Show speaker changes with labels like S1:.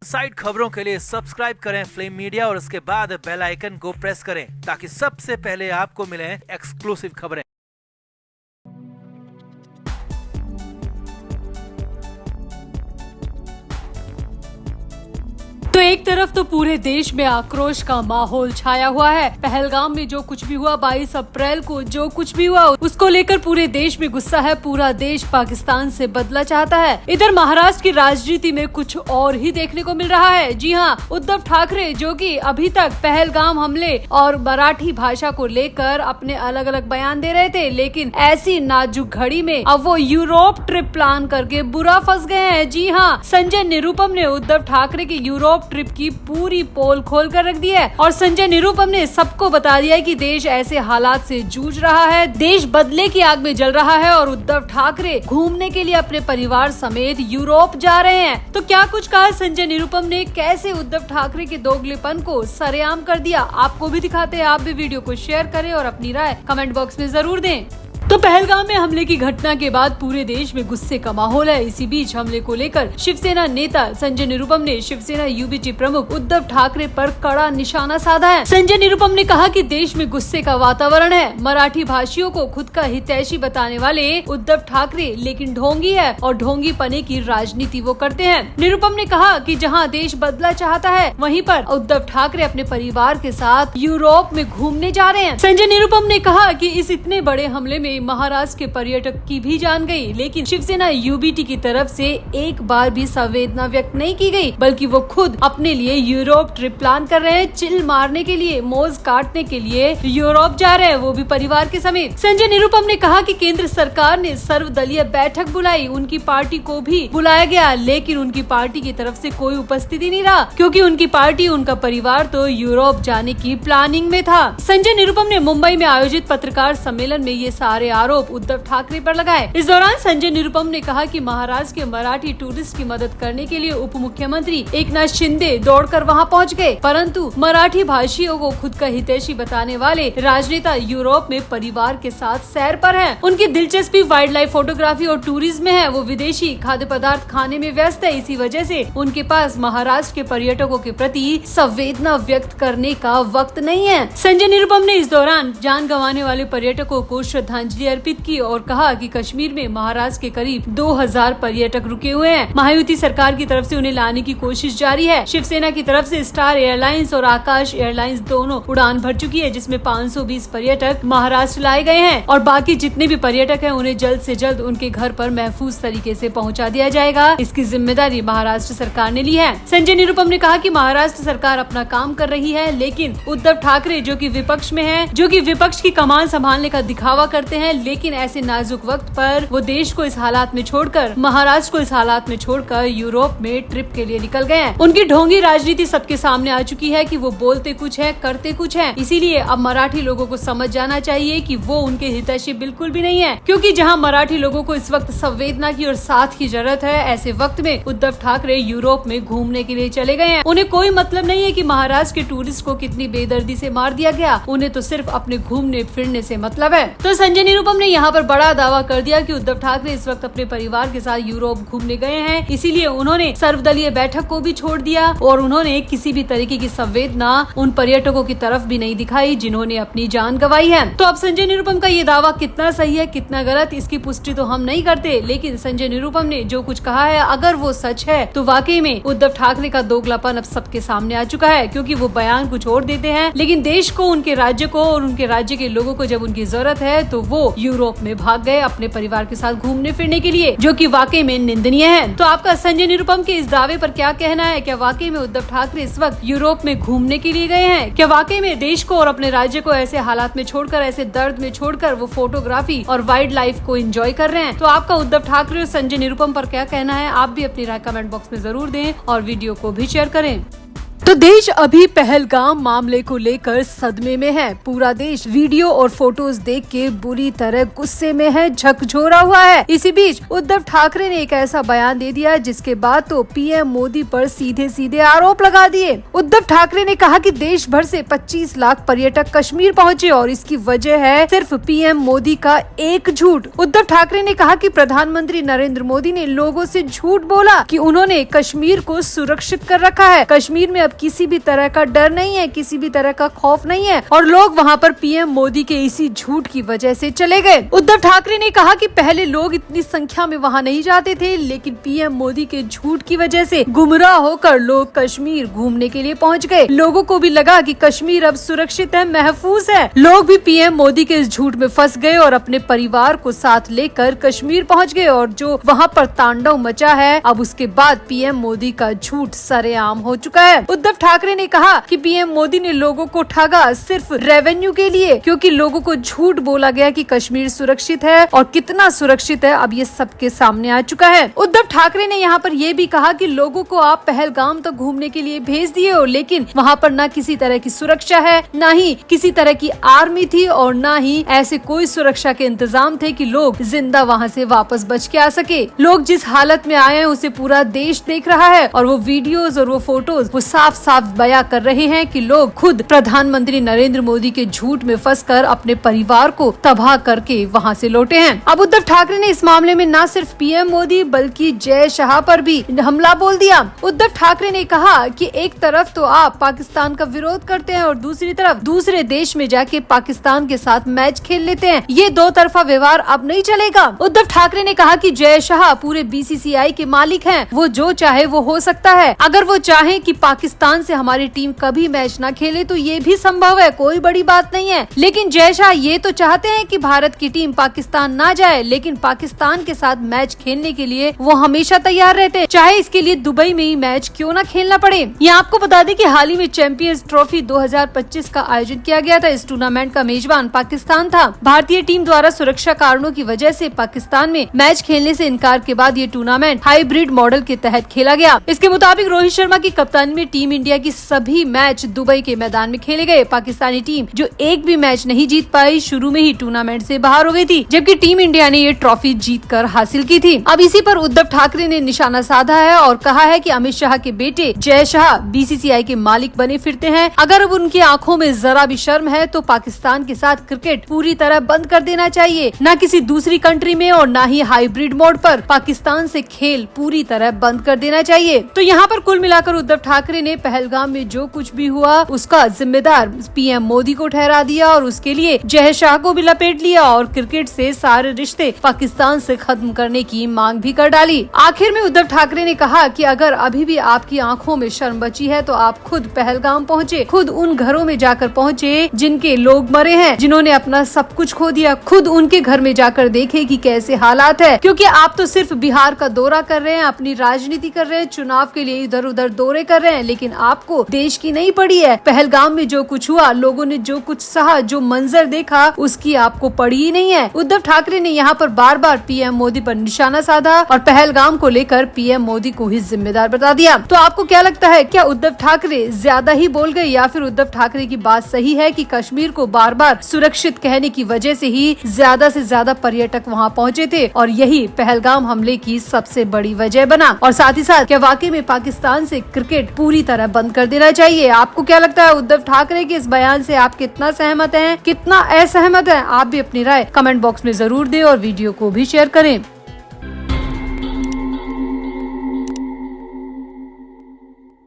S1: Side खबरों के लिए सब्सक्राइब करें फ्लेम मीडिया और उसके बाद बेल आइकन को प्रेस करें ताकि सबसे पहले आपको मिले एक्सक्लूसिव खबरें।
S2: तो एक तरफ तो पूरे देश में आक्रोश का माहौल छाया हुआ है। पहलगाम में जो कुछ भी हुआ, 22 अप्रैल को जो कुछ भी हुआ, उसको लेकर पूरे देश में गुस्सा है। पूरा देश पाकिस्तान से बदला चाहता है। इधर महाराष्ट्र की राजनीति में कुछ और ही देखने को मिल रहा है। जी हाँ, उद्धव ठाकरे जो कि अभी तक पहलगाम हमले और मराठी भाषा को लेकर अपने अलग अलग बयान दे रहे थे, लेकिन ऐसी नाजुक घड़ी में अब वो यूरोप ट्रिप प्लान करके बुरा फंस गए हैं। जी हाँ, संजय निरुपम ने उद्धव ठाकरे की यूरोप ट्रिप की पूरी पोल खोल कर रख दी है और संजय निरुपम ने सबको बता दिया है कि देश ऐसे हालात से जूझ रहा है, देश बदले की आग में जल रहा है और उद्धव ठाकरे घूमने के लिए अपने परिवार समेत यूरोप जा रहे हैं। तो क्या कुछ कहा संजय निरुपम ने, कैसे उद्धव ठाकरे के दोगलेपन को सरेआम कर दिया, आपको भी दिखाते हैं। आप भी वीडियो को शेयर करें और अपनी राय कमेंट बॉक्स में जरूर दें। तो पहलगाम में हमले की घटना के बाद पूरे देश में गुस्से का माहौल है। इसी बीच हमले को लेकर शिवसेना नेता संजय निरुपम ने शिवसेना यूबीटी प्रमुख उद्धव ठाकरे पर कड़ा निशाना साधा है। संजय निरुपम ने कहा कि देश में गुस्से का वातावरण है। मराठी भाषियों को खुद का हितैषी बताने वाले उद्धव ठाकरे लेकिन ढोंगी है और ढोंगी पने की राजनीति वो करते हैं। निरुपम ने कहा कि जहां देश बदला चाहता है, वहीं पर उद्धव ठाकरे अपने परिवार के साथ यूरोप में घूमने जा रहे हैं। संजय निरुपम ने कहा कि इस इतने बड़े हमले में महाराष्ट्र के पर्यटक की भी जान गई, लेकिन शिवसेना यूबीटी की तरफ से एक बार भी संवेदना व्यक्त नहीं की गई, बल्कि वो खुद अपने लिए यूरोप ट्रिप प्लान कर रहे हैं। चिल मारने के लिए, मौज काटने के लिए यूरोप जा रहे हैं, वो भी परिवार के समेत। संजय निरुपम ने कहा कि केंद्र सरकार ने सर्वदलीय बैठक बुलाई, उनकी पार्टी को भी बुलाया गया, लेकिन उनकी पार्टी की तरफ से कोई उपस्थिति नहीं रहा, क्योंकि उनकी पार्टी, उनका परिवार तो यूरोप जाने की प्लानिंग में था। संजय निरुपम ने मुंबई में आयोजित पत्रकार सम्मेलन में ये सारे आरोप उद्धव ठाकरे पर लगाए। इस दौरान संजय निरुपम ने कहा कि महाराष्ट्र के मराठी टूरिस्ट की मदद करने के लिए उप मुख्यमंत्री एकनाथ शिंदे दौड़कर वहां पहुंच गए, परंतु मराठी भाषियों को खुद का हितैषी बताने वाले राजनेता यूरोप में परिवार के साथ सैर पर हैं। उनकी दिलचस्पी वाइल्ड लाइफ फोटोग्राफी और टूरिज्म में है। वो विदेशी खाद्य पदार्थ खाने में व्यस्त है। इसी वजह से उनके पास महाराष्ट्र के पर्यटकों के प्रति संवेदना व्यक्त करने का वक्त नहीं है। संजय निरुपम ने इस दौरान जान गंवाने वाले पर्यटकों को श्रद्धांजलि अर्पित की और कहा कि कश्मीर में महाराष्ट्र के करीब 2000 पर्यटक रुके हुए हैं। महायुति सरकार की तरफ से उन्हें लाने की कोशिश जारी है। शिवसेना की तरफ से स्टार एयरलाइंस और आकाश एयरलाइंस दोनों उड़ान भर चुकी है, जिसमें 520 पर्यटक महाराष्ट्र लाए गए हैं और बाकी जितने भी पर्यटक हैं उन्हें जल्द से जल्द उनके घर पर महफूज तरीके से पहुंचा दिया जाएगा। इसकी जिम्मेदारी महाराष्ट्र सरकार ने ली है। संजय निरुपम ने कहा कि महाराष्ट्र सरकार अपना काम कर रही है, लेकिन उद्धव ठाकरे जो कि विपक्ष में है, जो कि विपक्ष की कमान संभालने का दिखावा करते हैं, लेकिन ऐसे नाजुक वक्त पर वो देश को इस हालात में छोड़कर, महाराष्ट्र को इस हालात में छोड़कर यूरोप में ट्रिप के लिए निकल गए हैं। उनकी ढोंगी राजनीति सबके सामने आ चुकी है कि वो बोलते कुछ है, करते कुछ है। इसीलिए अब मराठी लोगों को समझ जाना चाहिए कि वो उनके हितैषी बिल्कुल भी नहीं है, क्योंकि जहां मराठी लोगों को इस वक्त संवेदना की और साथ की जरूरत है, ऐसे वक्त में उद्धव ठाकरे यूरोप में घूमने के लिए चले गए हैं। उन्हें कोई मतलब नहीं है कि महाराष्ट्र के टूरिस्ट को कितनी बेदर्दी से मार दिया गया, उन्हें तो सिर्फ अपने घूमने फिरने से मतलब है। तो संजय निरुपम ने यहाँ पर बड़ा दावा कर दिया कि उद्धव ठाकरे इस वक्त अपने परिवार के साथ यूरोप घूमने गए हैं, इसीलिए उन्होंने सर्वदलीय बैठक को भी छोड़ दिया और उन्होंने किसी भी तरीके की संवेदना उन पर्यटकों की तरफ भी नहीं दिखाई जिन्होंने अपनी जान गंवाई है। तो अब संजय निरुपम का ये दावा कितना सही है, कितना गलत, इसकी पुष्टि तो हम नहीं करते, लेकिन संजय निरुपम ने जो कुछ कहा है, अगर वो सच है तो वाकई में उद्धव ठाकरे का दोगलापन अब सबके सामने आ चुका है, क्योंकि वो बयान कुछ और देते हैं, लेकिन देश को, उनके राज्य को और उनके राज्य के लोगों को जब उनकी जरूरत है तो वो यूरोप में भाग गए अपने परिवार के साथ घूमने फिरने के लिए, जो कि वाकई में निंदनीय है। तो आपका संजय निरुपम के इस दावे पर क्या कहना है? क्या वाकई में उद्धव ठाकरे इस वक्त यूरोप में घूमने के लिए गए हैं? क्या वाकई में देश को और अपने राज्य को ऐसे हालात में छोड़कर, ऐसे दर्द में छोड़कर वो फोटोग्राफी और वाइल्ड लाइफ को एंजॉय कर रहे हैं? तो आपका उद्धव ठाकरे और संजय निरुपम पर क्या कहना है? आप भी अपनी राय कमेंट बॉक्स में जरूर दें और वीडियो को भी शेयर करें। तो देश अभी पहलगाम मामले को लेकर सदमे में है। पूरा देश वीडियो और फोटोज देख के बुरी तरह गुस्से में है, झकझोरा हुआ है। इसी बीच उद्धव ठाकरे ने एक ऐसा बयान दे दिया जिसके बाद तो पीएम मोदी पर सीधे सीधे आरोप लगा दिए। उद्धव ठाकरे ने कहा कि देश भर से 25 लाख पर्यटक कश्मीर पहुंचे और इसकी वजह है सिर्फ पीएम मोदी का एक झूठ। उद्धव ठाकरे ने कहा कि प्रधानमंत्री नरेंद्र मोदी ने लोगों से झूठ बोला कि उन्होंने कश्मीर को सुरक्षित कर रखा है। कश्मीर में अब किसी भी तरह का डर नहीं है, किसी भी तरह का खौफ नहीं है और लोग वहां पर पीएम मोदी के इसी झूठ की वजह से चले गए। उद्धव ठाकरे ने कहा कि पहले लोग इतनी संख्या में वहां नहीं जाते थे, लेकिन पीएम मोदी के झूठ की वजह से गुमराह होकर लोग कश्मीर घूमने के लिए पहुंच गए। लोगों को भी लगा कि कश्मीर अब सुरक्षित है, महफूज है। लोग भी पीएम मोदी के इस झूठ में फंस गए और अपने परिवार को साथ लेकर कश्मीर पहुँच गए और जो वहाँ पर तांडव मचा है, अब उसके बाद पीएम मोदी का झूठ सरेआम हो चुका है। उद्धव ठाकरे ने कहा कि पीएम मोदी ने लोगों को ठगा सिर्फ रेवेन्यू के लिए, क्योंकि लोगों को झूठ बोला गया कि कश्मीर सुरक्षित है और कितना सुरक्षित है अब ये सबके सामने आ चुका है। उद्धव ठाकरे ने यहाँ पर ये भी कहा कि लोगों को आप पहलगाम तक घूमने के लिए भेज दिए हो, लेकिन वहाँ पर न किसी तरह की सुरक्षा है, न ही किसी तरह की आर्मी थी और न ही ऐसे कोई सुरक्षा के इंतजाम थे कि लोग जिंदा वहाँ से वापस बच के आ सके। लोग जिस हालत में आए हैं उसे पूरा देश देख रहा है और वो वीडियोज और वो फोटोज वो साफ साफ बयां कर रहे हैं कि लोग खुद प्रधानमंत्री नरेंद्र मोदी के झूठ में फंसकर अपने परिवार को तबाह करके वहां से लौटे हैं। अब उद्धव ठाकरे ने इस मामले में न सिर्फ पीएम मोदी बल्कि जय शाह पर भी हमला बोल दिया। उद्धव ठाकरे ने कहा कि एक तरफ तो आप पाकिस्तान का विरोध करते हैं और दूसरी तरफ दूसरे देश में जाके पाकिस्तान के साथ मैच खेल लेते हैं। ये दो तरफा व्यवहार अब नहीं चलेगा। उद्धव ठाकरे ने कहा कि जय शाह पूरे बीसीसीआई के मालिक हैं, वो जो चाहे वो हो सकता है। अगर वो चाहे कि पाकिस्तान से हमारी टीम कभी मैच ना खेले तो ये भी संभव है, कोई बड़ी बात नहीं है। लेकिन जय शाह ये तो चाहते हैं कि भारत की टीम पाकिस्तान ना जाए, लेकिन पाकिस्तान के साथ मैच खेलने के लिए वो हमेशा तैयार रहते हैं, चाहे इसके लिए दुबई में ही मैच क्यों ना खेलना पड़े। ये आपको बता दें कि हाल ही में चैंपियंस ट्रॉफी 2025 का आयोजन किया गया था। इस टूर्नामेंट का मेजबान पाकिस्तान था। भारतीय टीम द्वारा सुरक्षा कारणों की वजह से पाकिस्तान में मैच खेलने से इनकार के बाद ये टूर्नामेंट हाइब्रिड मॉडल के तहत खेला गया। इसके मुताबिक रोहित शर्मा की कप्तानी में टीम इंडिया की सभी मैच दुबई के मैदान में खेले गए। पाकिस्तानी टीम जो एक भी मैच नहीं जीत पाई, शुरू में ही टूर्नामेंट से बाहर हो गई थी, जबकि टीम इंडिया ने ये ट्रॉफी जीतकर हासिल की थी। अब इसी पर उद्धव ठाकरे ने निशाना साधा है और कहा है कि अमित शाह के बेटे जय शाह बीसीसीआई के मालिक बने फिरते हैं। अगर अब उनकी आंखों में जरा भी शर्म है तो पाकिस्तान के साथ क्रिकेट पूरी तरह बंद कर देना चाहिए, न किसी दूसरी कंट्री में और न ही हाइब्रिड मोड पर पाकिस्तान से खेल पूरी तरह बंद कर देना चाहिए। तो यहाँ पर कुल मिलाकर उद्धव ठाकरे ने पहलगाम में जो कुछ भी हुआ उसका जिम्मेदार पीएम मोदी को ठहरा दिया और उसके लिए जय शाह को भी लपेट लिया और क्रिकेट से सारे रिश्ते पाकिस्तान से खत्म करने की मांग भी कर डाली। आखिर में उद्धव ठाकरे ने कहा कि अगर अभी भी आपकी आंखों में शर्म बची है तो आप खुद पहलगाम पहुँचे, खुद उन घरों में जाकर पहुँचे जिनके लोग मरे हैं, जिन्होंने अपना सब कुछ खो दिया। खुद उनके घर में जाकर देखे कि कैसे हालात है, क्योंकि आप तो सिर्फ बिहार का दौरा कर रहे हैं, अपनी राजनीति कर रहे हैं, चुनाव के लिए इधर उधर दौरे कर रहे हैं, लेकिन आपको देश की नहीं पड़ी है। पहलगाम में जो कुछ हुआ, लोगों ने जो कुछ सहा, जो मंजर देखा, उसकी आपको पड़ी ही नहीं है। उद्धव ठाकरे ने यहाँ पर बार बार पीएम मोदी पर निशाना साधा और पहलगाम को लेकर पीएम मोदी को ही जिम्मेदार बता दिया। तो आपको क्या लगता है, क्या उद्धव ठाकरे ज्यादा ही बोल गए या फिर उद्धव ठाकरे की बात सही है कि कश्मीर को बार बार सुरक्षित कहने की वजह से ही ज्यादा से ज्यादा पर्यटक वहाँ पहुँचे थे और यही पहलगाम हमले की सबसे बड़ी वजह बना? और साथ ही साथ क्या वाकई में पाकिस्तान से क्रिकेट पूरी तरह बंद कर देना चाहिए? आपको क्या लगता है उद्धव ठाकरे के इस बयान से आप कितना सहमत हैं, कितना असहमत हैं? आप भी अपनी राय कमेंट बॉक्स में जरूर दें और वीडियो को भी शेयर करें।